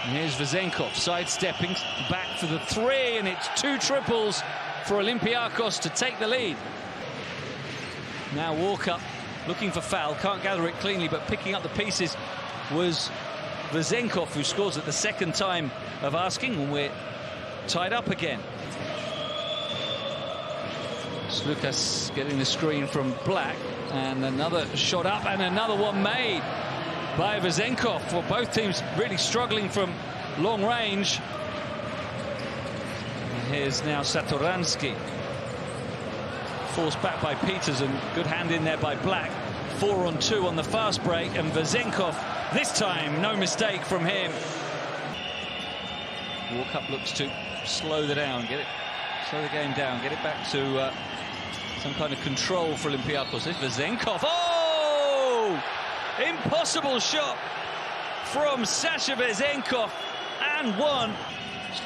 And here's Vezenkov sidestepping back for the three, and it's two triples for Olympiacos to take the lead. Now Walker looking for foul, can't gather it cleanly, but picking up the pieces was Vezenkov, who scores at the second time of asking, and we're tied up again. Lucas getting the screen from Black, and another shot up, and another one made by Vezenkov. For both teams really struggling from long range. And here's now Satoransky, forced back by Peters, and good hand in there by Black. 4-on-2 on the fast break, and Vezenkov this time no mistake from him. Walkup looks to slow the game down, get it back to some kind of control for Olympiacos. This Vezenkov, oh! Impossible shot from Sasha Vezenkov, and one.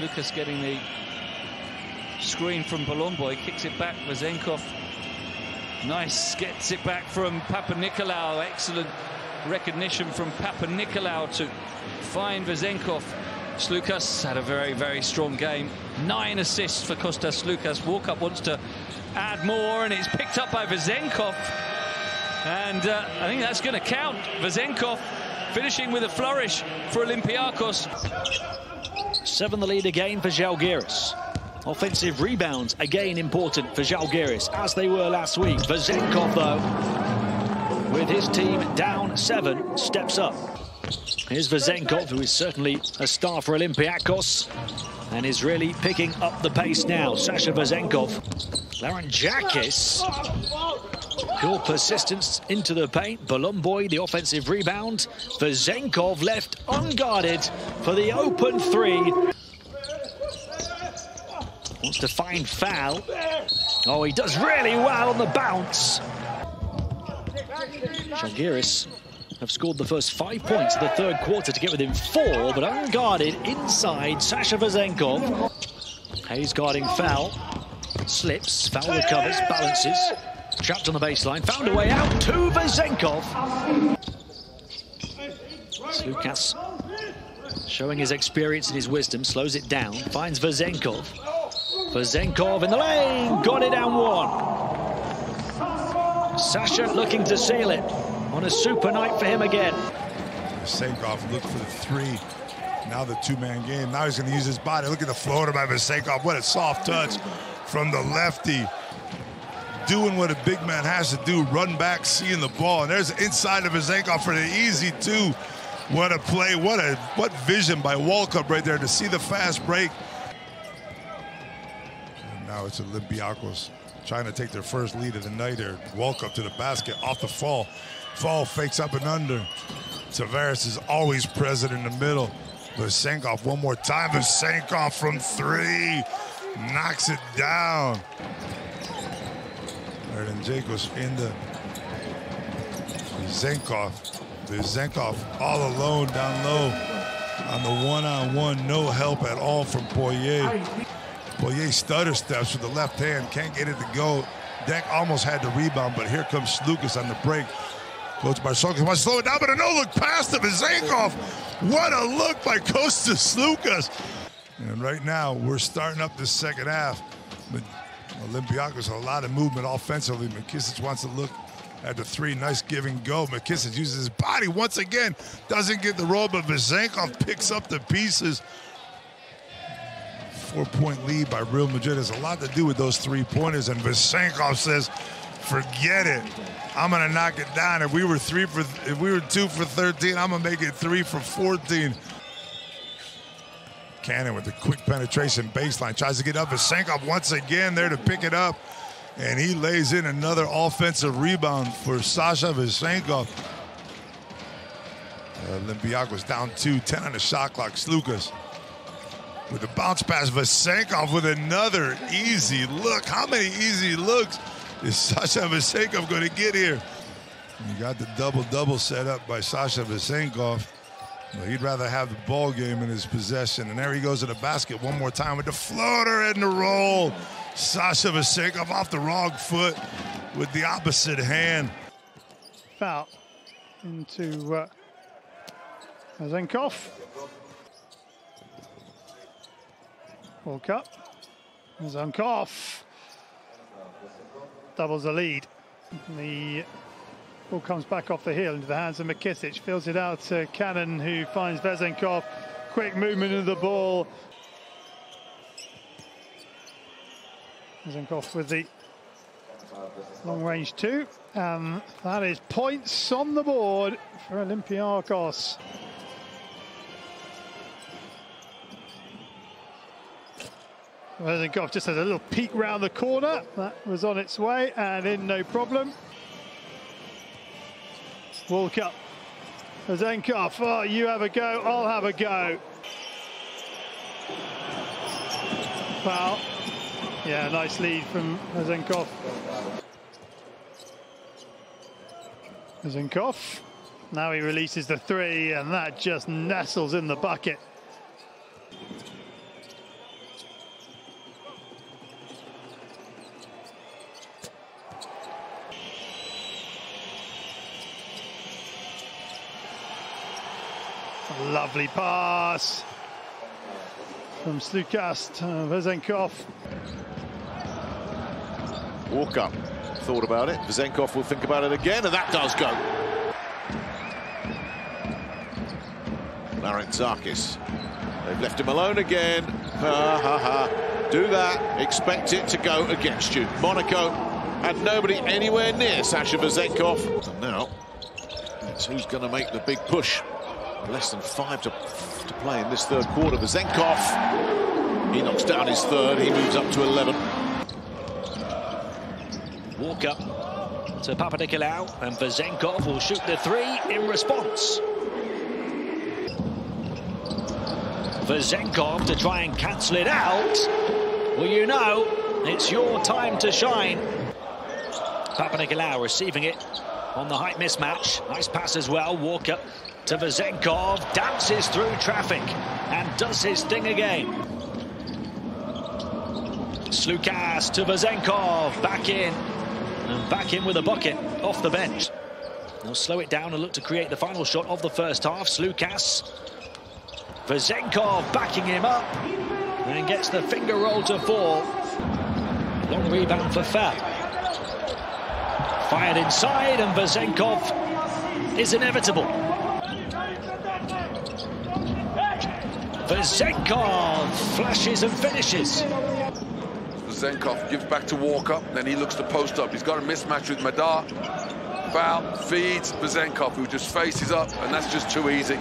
Lucas getting the screen from Bolomboy, kicks it back. Vezenkov, nice, gets it back from Papanikolaou. Excellent recognition from Papanikolaou to find Vezenkov. Lucas had a very, very strong game. 9 assists for Kostas Lucas. Walkup wants to add more, and it's picked up by Vezenkov. And I think that's going to count. Vezenkov finishing with a flourish for Olympiacos. 7 the lead again for Žalgiris. Offensive rebounds again important for Žalgiris, as they were last week. Vezenkov, though, with his team down 7, steps up. Here's Vezenkov, who is certainly a star for Olympiacos, and is really picking up the pace now. Sasha Vezenkov. Laranjakis. Cool persistence into the paint. Bolomboy, the offensive rebound. Vezenkov left unguarded for the open three. Wants to find foul. Oh, he does really well on the bounce. Žalgiris have scored the first 5 points of the third quarter to get within 4, but unguarded inside Sasha Vezenkov. Hayes guarding foul. Slips, foul recovers, balances. Trapped on the baseline, found a way out to Vezenkov. Lucas showing his experience and his wisdom, slows it down, finds Vezenkov. Vezenkov in the lane, got it down 1. Sasha looking to seal it on a super night for him again. Vezenkov looked for the three. Now the two-man game. Now he's going to use his body. Look at the floater by Vezenkov. What a soft touch from the lefty. Doing what a big man has to do, run back, seeing the ball. And there's inside of Vezenkov for the easy 2. What a play, what vision by Walkup right there to see the fast break. And now it's Olympiacos trying to take their first lead of the night here. Walkup to the basket, off the fall. Fall fakes up and under. Tavares is always present in the middle. Vezenkov one more time. Vezenkov from 3. Knocks it down. Vezenkov in the Vezenkov all alone down low on the one-on-one, no help at all from Poirier. Poirier stutter steps with the left hand, can't get it to go. Deck almost had the rebound, but here comes Lucas on the break. Goes by Sokis, wants to slow it down, but a no-look pass to Vezenkov. What a look by Kostas Lucas. And right now, we're starting up the second half. But Olympiacos a lot of movement offensively. McKissic wants to look at the 3. Nice give and go. McKissic uses his body once again. Doesn't get the roll, but Vezenkov picks up the pieces. 4-point lead by Real Madrid has a lot to do with those 3-pointers. And Vezenkov says, forget it. I'm gonna knock it down. If we were 2 for 13, I'm gonna make it 3 for 14. Cannon with the quick penetration baseline, tries to get up. Vezenkov once again there to pick it up, and he lays in another offensive rebound for Sasha Vezenkov. Olympiacos down 2, 10 on the shot clock. Lucas with the bounce pass. Vezenkov with another easy look. How many easy looks is Sasha Vezenkov going to get here? You got the double-double set up by Sasha Vezenkov. Well, he'd rather have the ball game in his possession. And there he goes to the basket one more time with the floater and the roll. Sasha Vezenkov off the wrong foot with the opposite hand. Foul into Vezenkov. World Cup. Vezenkov doubles the lead. The ball comes back off the heel into the hands of McKissic. Fills it out to Cannon, who finds Vezenkov. Quick movement of the ball. Vezenkov with the long range two. And that is points on the board for Olympiacos. Vezenkov just has a little peek round the corner. That was on its way and in, no problem. World Cup. Vezenkov, oh, you have a go, I'll have a go. Foul. Yeah, nice lead from Vezenkov. Vezenkov. Now he releases the three, and that just nestles in the bucket. A lovely pass from Slukas to Vezenkov. Walker thought about it. Vezenkov will think about it again, and that does go. Larentzakis. They've left him alone again. Do that. Expect it to go against you. Monaco had nobody anywhere near Sasha Vezenkov. And now, it's who's going to make the big push. Less than 5 to play in this third quarter. Vezenkov, he knocks down his third. He moves up to 11. Walker to Papanikolaou, and Vezenkov will shoot the three in response. Vezenkov to try and cancel it out. Well, you know, it's your time to shine. Papanikolaou receiving it on the height mismatch. Nice pass as well. Walker to Vezenkov, dances through traffic and does his thing again. Slukas to Vezenkov, back in, and back in with a bucket off the bench. They'll slow it down and look to create the final shot of the first half. Slukas, Vezenkov backing him up and gets the finger roll to fall. Long rebound for Fab. Fired inside, and Vezenkov is inevitable. Vezenkov flashes and finishes. Vezenkov gives back to Walker, then he looks to post up. He's got a mismatch with Madar. Foul, feeds Vezenkov, who just faces up, and that's just too easy.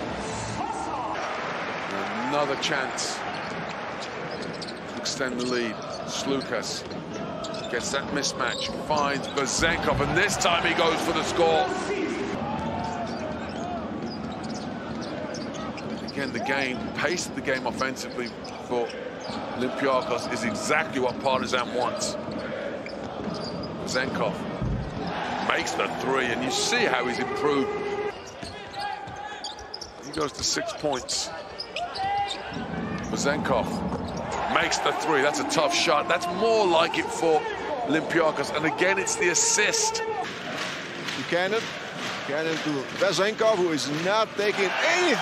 Another chance to extend the lead. Slukas gets that mismatch, finds Vezenkov, and this time he goes for the score. Again, the pace of the game offensively for Olympiacos is exactly what Partizan wants. Vezenkov makes the three, and you see how he's improved. He goes to 6 points. Vezenkov makes the three. That's a tough shot. That's more like it for Olympiacos. And again, it's the assist. Cannon to Vezenkov, who is not taking any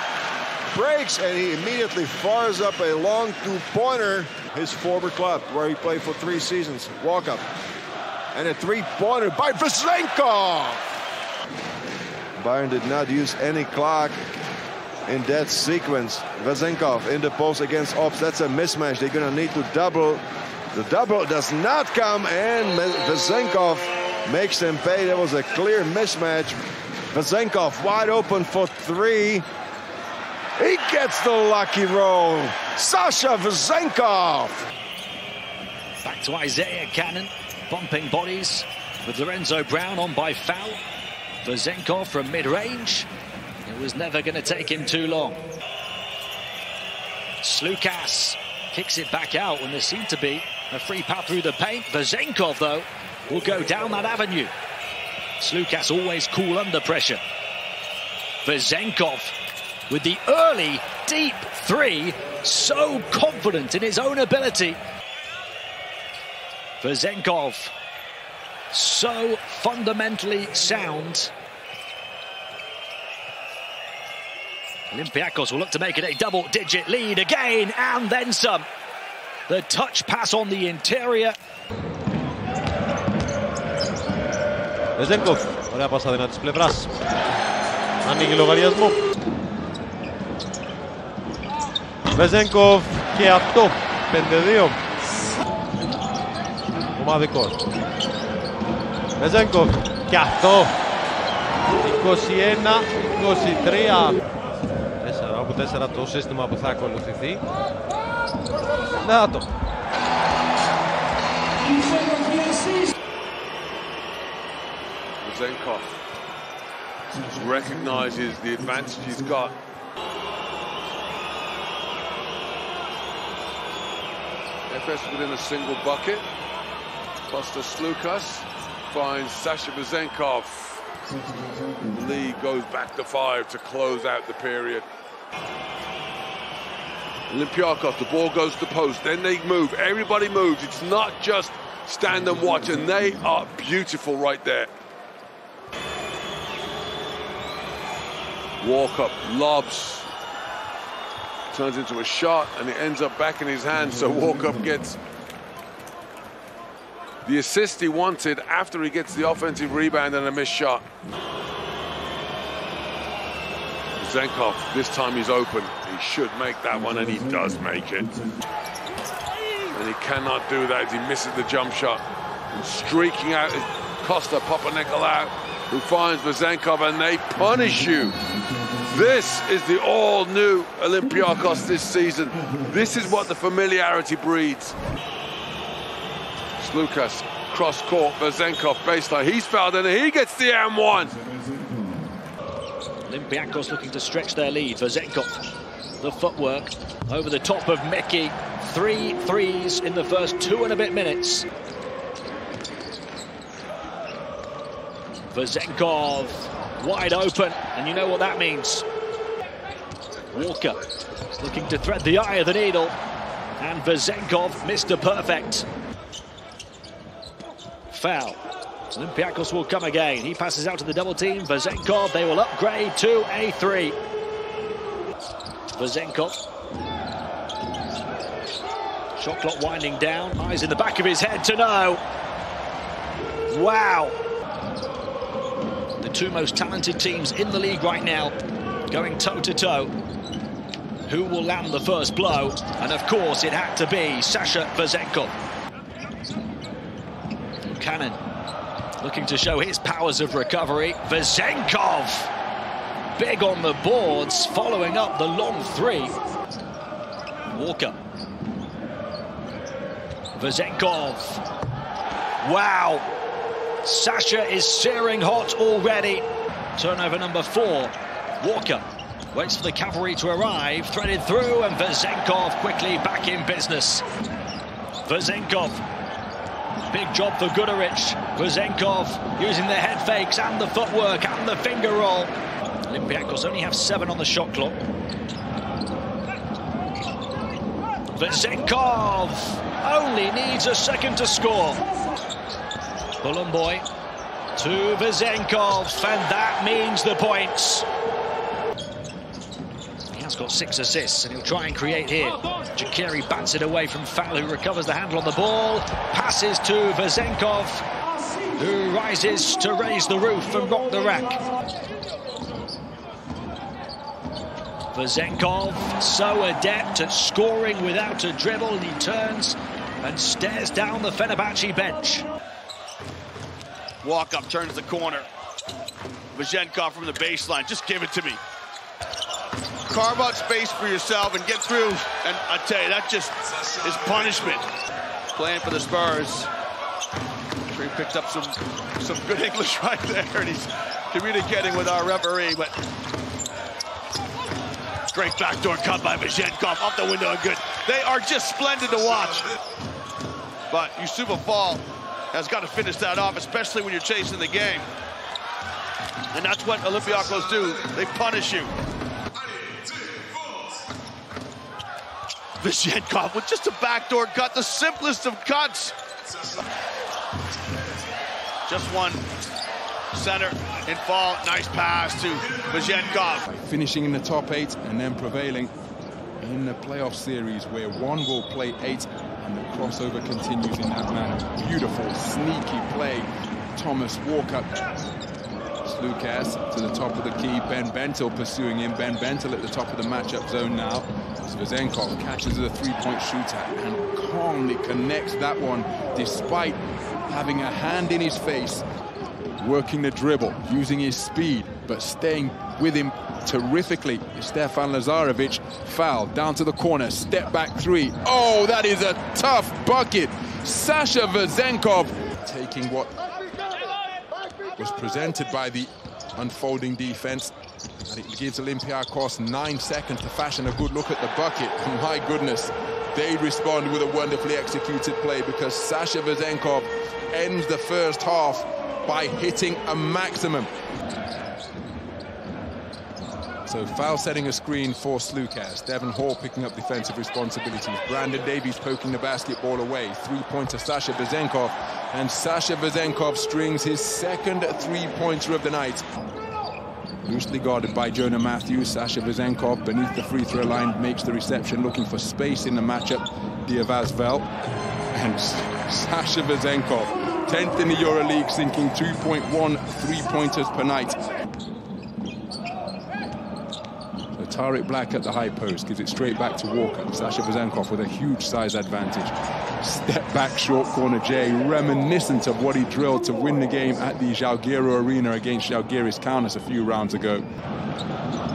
breaks, and he immediately fires up a long two-pointer. His former club, where he played for 3 seasons. Walk up. And a three-pointer by Vezenkov. Bayern did not use any clock in that sequence. Vezenkov in the post against Ops. That's a mismatch. They're going to need to double. The double does not come, and Vezenkov makes them pay. That was a clear mismatch. Vezenkov wide open for 3. He gets the lucky roll. Sasha Vezenkov. Back to Isaiah Cannon, bumping bodies with Lorenzo Brown on by foul. Vezenkov from mid-range. It was never going to take him too long. Slukas kicks it back out when there seemed to be a free path through the paint. Vezenkov, though, will go down that avenue. Slukas always cool under pressure. Vezenkov with the early, deep three, so confident in his own ability. Vezenkov, so fundamentally sound. Olympiacos will look to make it a double-digit lead again, and then some. The touch pass on the interior. Vezenkov, ωραία πάσα δυνατή της πλευράς. Ανοίγει λογαριασμό. Vezenkov και αυτό, 5-2. Ομαδικός. Vezenkov και αυτό, 21-23. 4 από 4 το σύστημα που θα ακολουθηθεί. Να το. Vezenkov recognizes the advantage he's got. FS within a single bucket. Kostas Slukas finds Sasha Vezenkov. Lee goes back to 5 to close out the period. Olympiacos, the ball goes to the post, then they move, everybody moves. It's not just stand and watch, and they are beautiful right there. Walk up, lobs, turns into a shot, and it ends up back in his hand, so Walk up gets the assist he wanted after he gets the offensive rebound and a missed shot. Vezenkov, this time he's open. He should make that one, and he does make it. And he cannot do that as he misses the jump shot. And streaking out is Costa Papanikolaou, who finds Vezenkov, and they punish you. This is the all-new Olympiacos this season. This is what the familiarity breeds. Slukas, cross-court, Vezenkov, baseline. He's fouled, and he gets the M1. Olympiacos looking to stretch their lead. Vezenkov, the footwork over the top of Mickey. 3 threes in the first 2 and a bit minutes. Vezenkov wide open, and you know what that means. Walker looking to thread the eye of the needle, and Vezenkov Mr. Perfect. Foul. Olympiacos will come again. He passes out to the double team. Vezenkov, they will upgrade to a 3. Vezenkov. Shot clock winding down. Eyes in the back of his head to know. Wow. The 2 most talented teams in the league right now going toe-to-toe. Who will land the first blow? And of course it had to be Sasha Vezenkov. Cannon looking to show his powers of recovery. Vezenkov, big on the boards, following up the long 3. Walker. Vezenkov. Wow. Sasha is searing hot already. Turnover number 4. Walker waits for the cavalry to arrive, threaded through, and Vezenkov quickly back in business. Vezenkov. Big job for Guduric. Vezenkov using the head fakes and the footwork and the finger roll. Olympiacos only have 7 on the shot clock. Vezenkov only needs a second to score. Bulumboy to Vezenkov, and that means the points. He has got 6 assists, and he'll try and create here. Jakiri bats it away from Foul, who recovers the handle on the ball. Passes to Vezenkov, who rises to raise the roof and rock the rack. Vezenkov, so adept at scoring without a dribble, and he turns and stares down the Fenerbahce bench. Walk up, turns the corner. Vezenkov from the baseline, just give it to me. Carve out space for yourself and get through. And I tell you, that just is punishment. Playing for the Spurs. He picked up some good English right there, and he's communicating with our referee. But great backdoor cut by Vezenkov, up the window and good. They are just splendid to watch. But Yusupov has got to finish that off, especially when you're chasing the game. And that's what Olympiacos do. They punish you. Vezenkov with just a backdoor cut, the simplest of cuts. Just one center in fall. Nice pass to Vezenkov. Finishing in the top 8 and then prevailing in the playoff series where one will play 8 And the crossover continues in that manner. Beautiful, sneaky play. Thomas Walker. Lucas to the top of the key. Ben Bentil pursuing him. Ben Bentil at the top of the matchup zone now. Vezenkov catches the three-point shooter and calmly connects that one despite having a hand in his face, working the dribble, using his speed, but staying with him terrifically. Stefan Lazarevic foul down to the corner, step back three. Oh, that is a tough bucket. Sasha Vezenkov taking what was presented by the unfolding defense, and it gives Olympiacos 9 seconds to fashion a good look at the bucket. My goodness, they respond with a wonderfully executed play, because Sasha Vezenkov ends the first half by hitting a maximum. So foul setting a screen for Slukas. Devon Hall picking up defensive responsibilities. Brandon Davies poking the basketball away. Three-pointer Sasha Vezenkov. And Sasha Vezenkov strings his second three-pointer of the night. Loosely guarded by Jonah Matthews. Sasha Vezenkov beneath the free throw line makes the reception, looking for space in the matchup. Diavasvel. And Sasha Vezenkov, 10th in the Euroleague, sinking 2.1 three-pointers per night. Tariq Black at the high post gives it straight back to Walker. Sasha Vezenkov with a huge size advantage. Step back short corner J, reminiscent of what he drilled to win the game at the Žalgiris Arena against Žalgiris Kaunas a few rounds ago.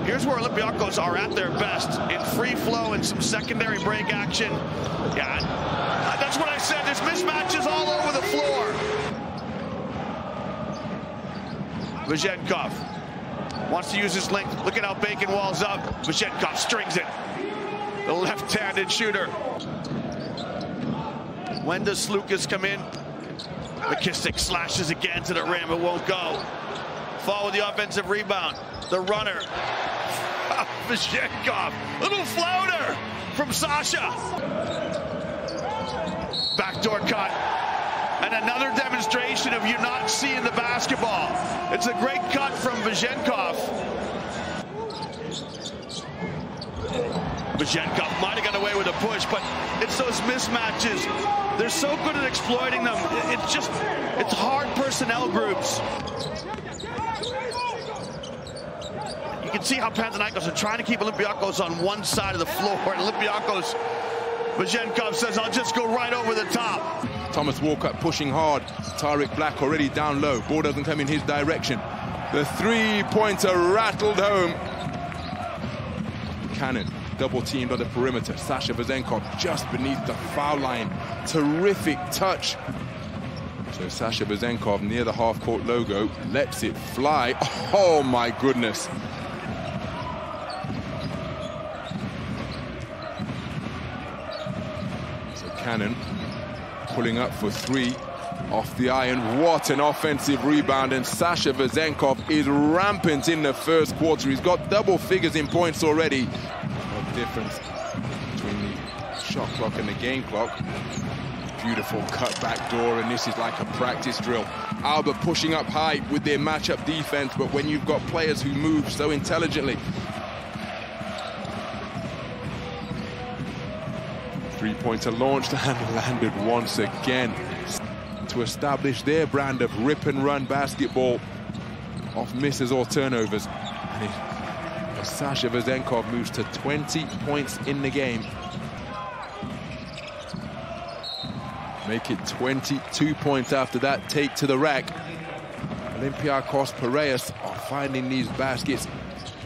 Here's where Olympiacos are at their best, in free flow and some secondary break action. Yeah, that's what I said. There's mismatches all over the floor. Vezenkov wants to use his length. Look at how Bacon walls up. Vezenkov strings it. The left-handed shooter. When does Slukas come in? McKissick slashes again to the rim. It won't go. Fall with the offensive rebound. The runner. Vezenkov. Little floater from Sasha. Backdoor cut. And another demonstration of you not seeing the basketball. It's a great cut from Vezenkov. Vezenkov might have got away with a push, but it's those mismatches. They're so good at exploiting them. It's hard personnel groups. You can see how Panathinaikos are trying to keep Olympiacos on one side of the floor. And Olympiacos, Vezenkov says, I'll just go right over the top. Thomas Walker pushing hard. Tariq Black already down low. Ball doesn't come in his direction. The three-pointer rattled home. Cannon double teamed on the perimeter. Sasha Vezenkov just beneath the foul line. Terrific touch. So Sasha Vezenkov near the half-court logo lets it fly. Oh my goodness. So Cannon pulling up for three off the iron. What an offensive rebound, and Sasha Vezenkov is rampant in the first quarter. He's got double figures in points already. No difference between the shot clock and the game clock. Beautiful cut back door, and this is like a practice drill. Alba pushing up high with their matchup defense, but when you've got players who move so intelligently. Three-pointer launched and landed once again to establish their brand of rip-and-run basketball off misses or turnovers. And Sasha Vezenkov moves to 20 points in the game. Make it 22 points after that take to the rack. Olympiacos Piraeus are finding these baskets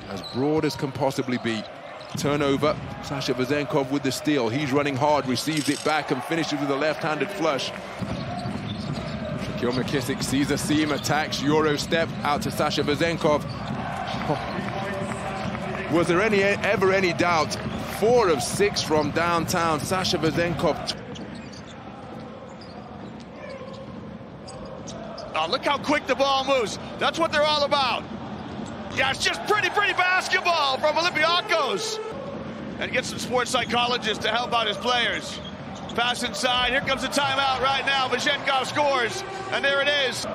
as broad as can possibly be. Turnover, Sasha Vezenkov with the steal. He's running hard, receives it back and finishes with a left-handed flush. Shaquille McKissick sees a seam, attacks, Euro step out to Sasha Vezenkov. Oh. Was there ever any doubt? 4 of 6 from downtown. Sasha Vezenkov. Oh, look how quick the ball moves. That's what they're all about. Yeah, it's just pretty basketball from Olympiacos. And get some sports psychologists to help out his players. Pass inside. Here comes the timeout right now. Vezenkov scores. And there it is.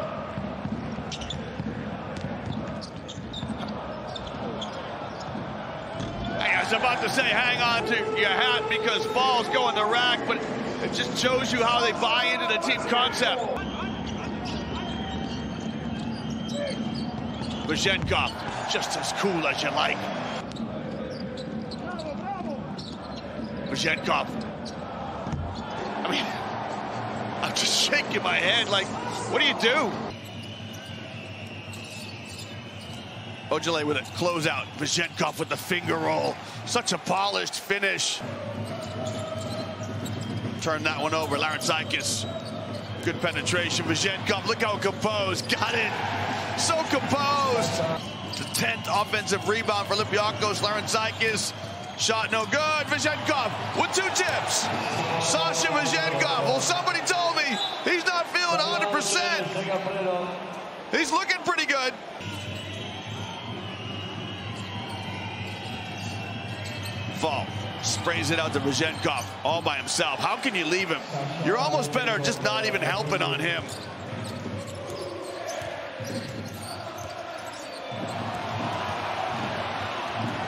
was about to say, hang on to your hat because balls go in the rack, but it just shows you how they buy into the team concept. Vezenkov, just as cool as you like. Vezenkov. I mean, I'm just shaking my head like, what do you do? Ojale with a closeout. Vezenkov with the finger roll. Such a polished finish. Turn that one over. Larenzakis. Good penetration. Vezenkov, look how composed. Got it. So composed. The 10th offensive rebound for Olympiacos. Larenzakis. Shot no good. Vezenkov with 2 tips. Sasha Vezenkov. Well, somebody told me he's not feeling 100%. He's looking pretty good. Fall. Sprays it out to Vezenkov all by himself. How can you leave him? You're almost better just not even helping on him.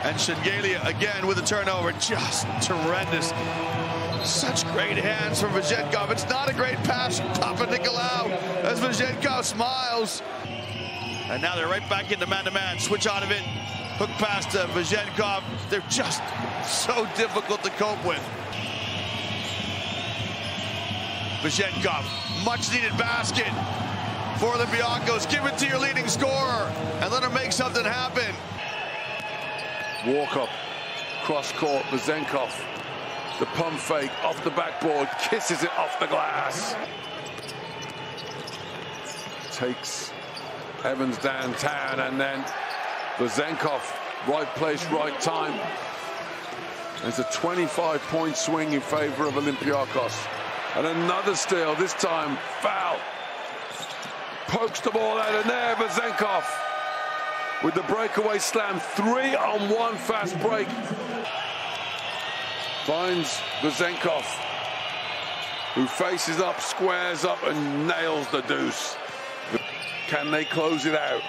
And Shengelia again with a turnover. Just tremendous. Such great hands from Vezenkov. It's not a great pass from Papanikolaou as Vezenkov smiles. And now they're right back into man-to-man. Switch out of it. Hook pass to Vezenkov. They're just so difficult to cope with. Vezenkov, much-needed basket for Olympiacos. Give it to your leading scorer and let him make something happen. Walk up, cross court, Vezenkov. The pump fake off the backboard, kisses it off the glass. Takes Evans downtown, and then Vezenkov, right place, right time. There's a 25-point swing in favor of Olympiacos. And another steal, this time foul. Pokes the ball out, and there Vezenkov with the breakaway slam. 3-on-1 fast break. Finds Vezenkov, who faces up, squares up, and nails the deuce. Can they close it out?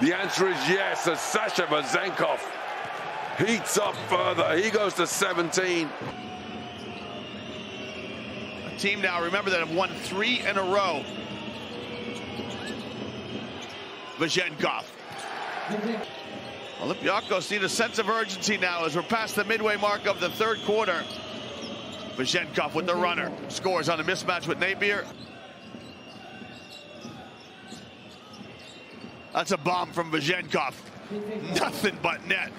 The answer is yes, as Sasha Vezenkov heats up further. He goes to 17. A team now, remember, that have won 3 in a row. Vezenkov. Olympiacos need a sense of urgency now as we're past the midway mark of the 3rd quarter. Vezenkov with the runner. Scores on a mismatch with Napier. That's a bomb from Vezenkov. Nothing but net.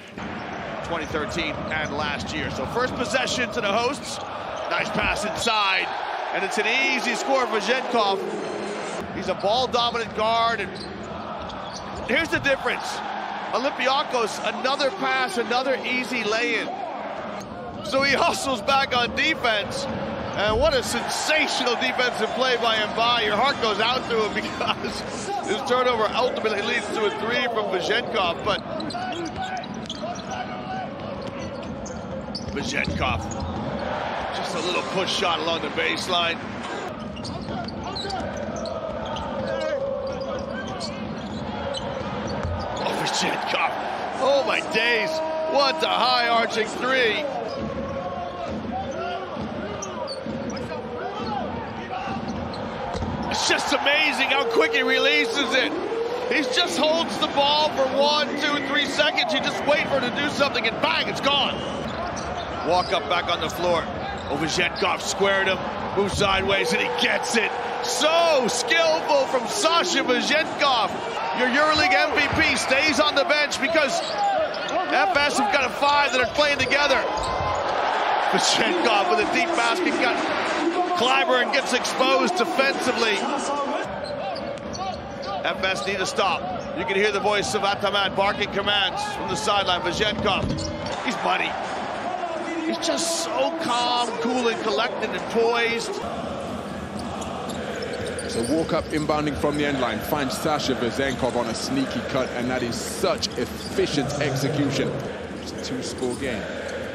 2013 and last year. So first possession to the hosts. Nice pass inside. And it's an easy score for Vezenkov. He's a ball-dominant guard. And here's the difference. Olympiacos, another pass, another easy lay-in. So he hustles back on defense. And what a sensational defensive play by Mba. Your heart goes out to him because his turnover ultimately leads to a 3 from Vezenkov. But Vezenkov, just a little push shot along the baseline. Oh, Vezenkov. Oh, my days. What a high-arching 3. It's just amazing how quick he releases it. He just holds the ball for 1, 2, 3 seconds. You just wait for it to do something, and bang, it's gone. Walk up back on the floor. Vezenkov squared him, moves sideways, and he gets it. So skillful from Sasha Vezenkov. Your Euroleague MVP stays on the bench because FS have got a 5 that are playing together. Vezenkov with a deep basket cut. Clyburn gets exposed defensively. FS need to stop. You can hear the voice of Ataman barking commands from the sideline. Vezenkov, he's money. He's just so calm, cool, and collected and poised. So walk up inbounding from the end line, finds Sasha Vezenkov on a sneaky cut, and that is such efficient execution. It's a 2-score game.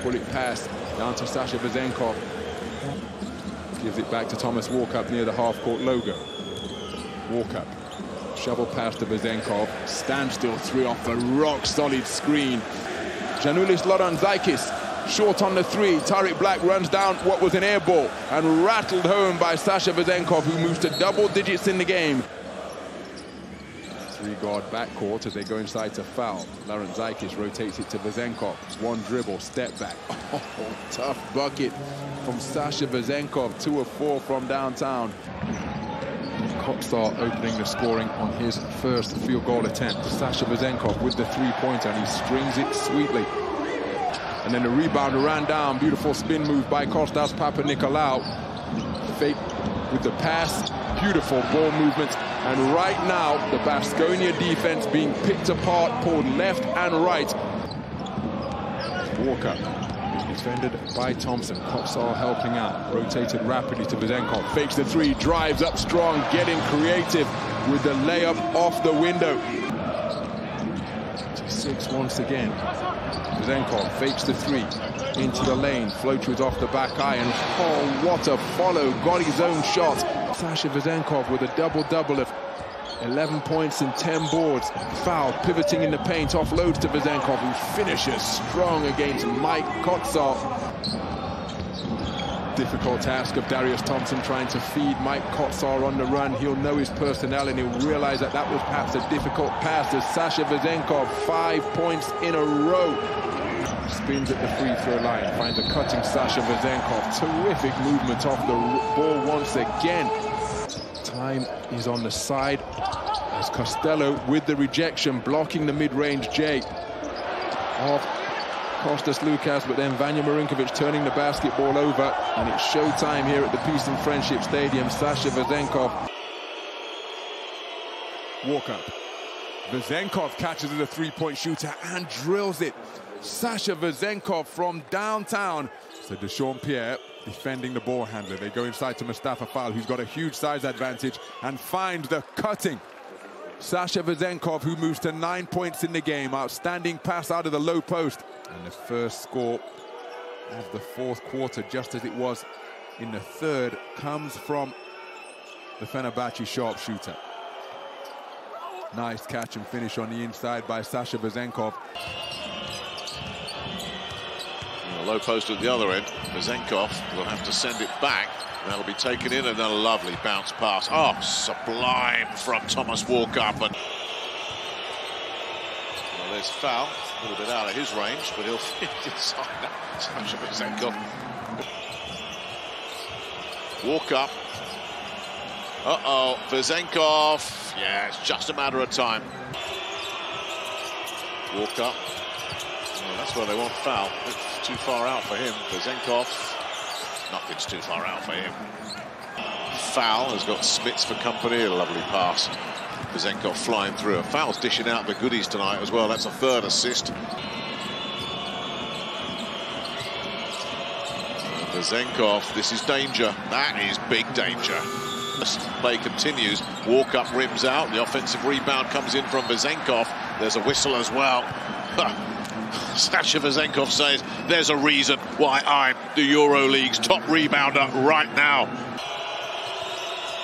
Pull it pass down to Sasha Vezenkov. Gives it back to Thomas Walkup near the half-court logo. Walkup Shovel pass to Vezenkov. Standstill three off a rock-solid screen. Janulis Loranzakis short on the three. Tariq Black runs down what was an air ball and rattled home by Sasha Vezenkov, who moves to double digits in the game. Three-guard backcourt as they go inside to foul. Loranzakis rotates it to Vezenkov. One dribble, step back. Oh, tough bucket from Sasha Vezenkov. 2 of 4 from downtown. Kotsar opening the scoring on his first field goal attempt. Sasha Vezenkov with the three-pointer, and he strings it sweetly. And then the rebound ran down. Beautiful spin move by Kostas Papanikolaou. Fake with the pass. Beautiful ball movement. And right now, the Baskonia defense being picked apart, pulled left and right. Walker, defended by Thompson. Kotsar helping out. Rotated rapidly to Vezenkov. Fakes the three, drives up strong, getting creative with the layup off the window. To 6 once again. Vezenkov fakes the three. Into the lane, floaters off the back iron. Oh, what a follow, got his own shot. Sasha Vezenkov with a double-double of 11 points and 10 boards. Foul, pivoting in the paint, offloads to Vezenkov, who finishes strong against Mike Kotsar. Difficult task of Darius Thompson trying to feed Mike Kotsar on the run. He'll know his personnel and he'll realize that that was perhaps a difficult pass as Sasha Vezenkov, 5 points in a row. Spins at the free throw line, finds a cutting Sasha Vezenkov. Terrific movement off the ball once again. Time is on the side as Costello with the rejection, blocking the mid-range J of Kostas Lukas, but then Vanya Marinkovic turning the basketball over, and it's showtime here at the Peace and Friendship Stadium. Sasha Vezenkov. Walk up. Vezenkov catches a three-point shooter and drills it. Sasha Vezenkov from downtown. So Deshaun Pierre defending the ball handler. They go inside to Mustafa Fall, who's got a huge size advantage, and finds the cutting Sasha Vezenkov, who moves to 9 points in the game. Outstanding pass out of the low post. And the first score of the fourth quarter, just as it was in the third, comes from the Fenerbahce sharpshooter. Nice catch and finish on the inside by Sasha Vezenkov. Low post at the other end. Vezenkov will have to send it back. That'll be taken in, and then a lovely bounce pass. Oh, sublime from Thomas Walkup. And well, there's foul. A little bit out of his range, but he'll fit inside that. Sasha Vezenkov. Walkup. Uh-oh, Vezenkov. Yeah, it's just a matter of time. Walkup. Well, that's where they want foul. It's too far out for him. Vezenkov, nothing's too far out for him. Foul has got Smits for company. A lovely pass. Vezenkov flying through. Foul's dishing out the goodies tonight as well. That's a third assist. Vezenkov, this is danger. That is big danger. Play continues. Walkup rims out. The offensive rebound comes in from Vezenkov. There's a whistle as well. Sasha Vezenkov says, there's a reason why I'm the Euroleague's top rebounder right now.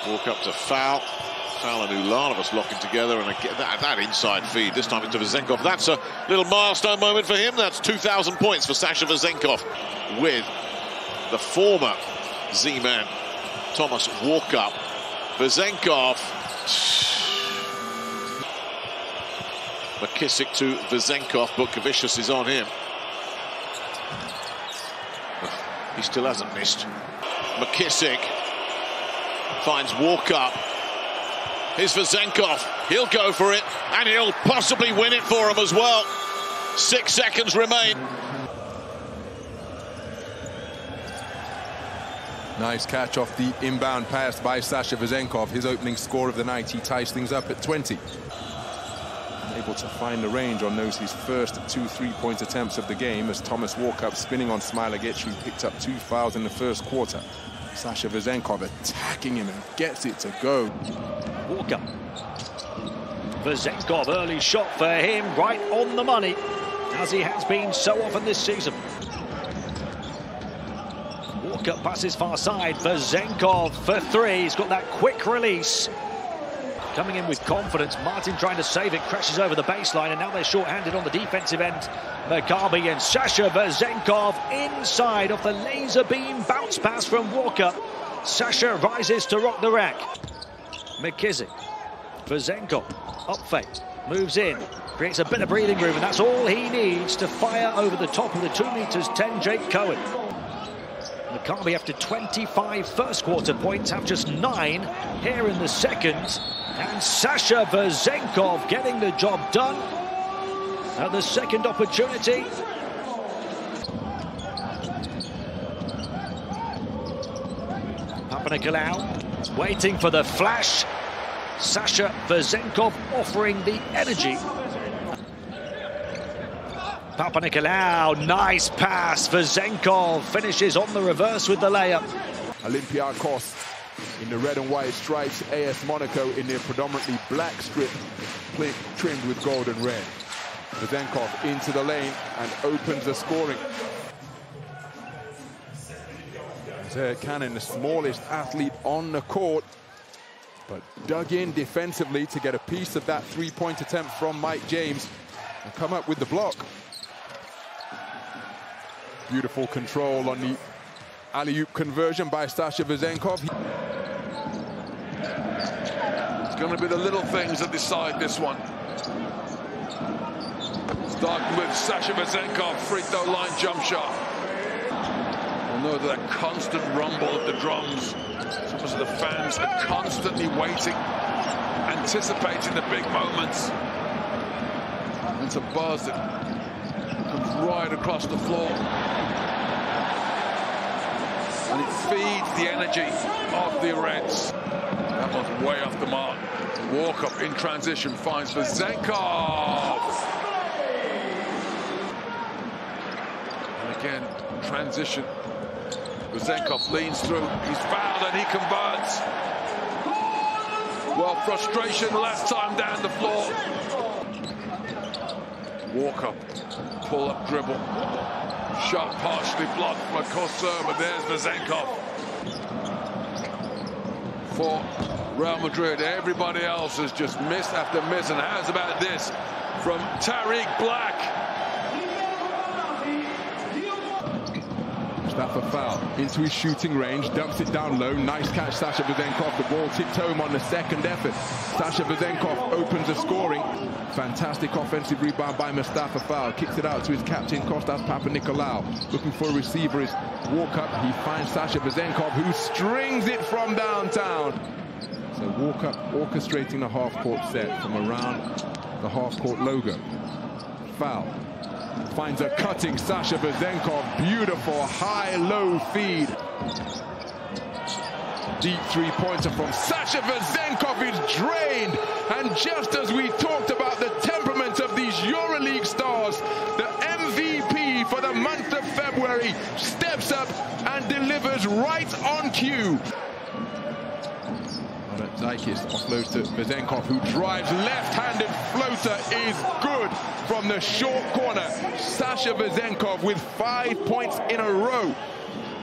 Walkup to Foul. Foul and Ulanovas locking together, and again, that inside feed, this time into Vezenkov. That's a little milestone moment for him. That's 2,000 points for Sasha Vezenkov with the former Z-Man, Thomas Walkup. Vezenkov. McKissick to Vezenkov, but Kavicius is on him. He still hasn't missed. McKissick finds Walkup. Here's Vezenkov. He'll go for it, and he'll possibly win it for him as well. 6 seconds remain. Nice catch off the inbound pass by Sasha Vezenkov. His opening score of the night. He ties things up at 20. Able to find the range on those his first 2 3-point attempts of the game, as Thomas Walkup spinning on Smilagic, who picked up 2 fouls in the first quarter. Sasha Vezenkov attacking him and gets it to go. Walkup. Vezenkov, early shot for him, right on the money, as he has been so often this season. Walkup passes far side. Vezenkov for 3. He's got that quick release. coming in with confidence. Martin trying to save it, crashes over the baseline, and now they're short-handed on the defensive end. Maccabi and Sasha Vezenkov inside off the laser beam bounce pass from Walker. Sasha rises to rock the rack. McKissick, Vezenkov, up fake, moves in, creates a bit of breathing room, and that's all he needs to fire over the top of the 2'10" Jake Cohen. Maccabi, after 25 first-quarter points, have just 9 here in the second. And Sasha Vezenkov getting the job done at the second opportunity. Papanikolaou waiting for the flash. Sasha Vezenkov offering the energy. Papanikolaou, nice pass. Vezenkov finishes on the reverse with the layup. Olympiacos in the red and white stripes. AS Monaco in their predominantly black strip, trimmed with gold and red. Vezenkov into the lane and opens the scoring. Cannon, the smallest athlete on the court, but dug in defensively to get a piece of that three-point attempt from Mike James and come up with the block. Beautiful control on the alley-oop conversion by Sasha Vezenkov. It's going to be the little things that decide this one. Starting with Sasha Vezenkov, free throw line jump shot. We'll know that constant rumble of the drums. Some of the fans are constantly waiting, anticipating the big moments. It's a buzz that comes right across the floor. And it feeds the energy of the Reds. That one's way off the mark. Walkup in transition finds Vezenkov. And again, transition. Vezenkov leans through. He's fouled and he converts. Well, frustration last time down the floor. Walkup, pull-up dribble. Shot partially blocked from a Corser, but there's Vezenkov. For Real Madrid, everybody else has just missed after miss. And how's about this from Tariq Black? Mustafa foul into his shooting range, dumps it down low. Nice catch, Sasha Vezenkov. The ball tipped home on the second effort. Sasha Vezenkov opens the scoring. Fantastic offensive rebound by Mustafa foul. Kicks it out to his captain, Kostas Papanikolaou. Looking for a receiver is Walkup. He finds Sasha Vezenkov, who strings it from downtown. So Walkup orchestrating the half-court set from around the half-court logo. Foul. Finds a cutting Sasha Vezenkov. Beautiful high-low feed. Deep three-pointer from Sasha Vezenkov is drained. And just as we talked about the temperament of these Euroleague stars, the MVP for the month of February steps up and delivers right on cue. Zykis offloads to Vezenkov, who drives. Left-handed floater is good from the short corner. Sasha Vezenkov with 5 points in a row.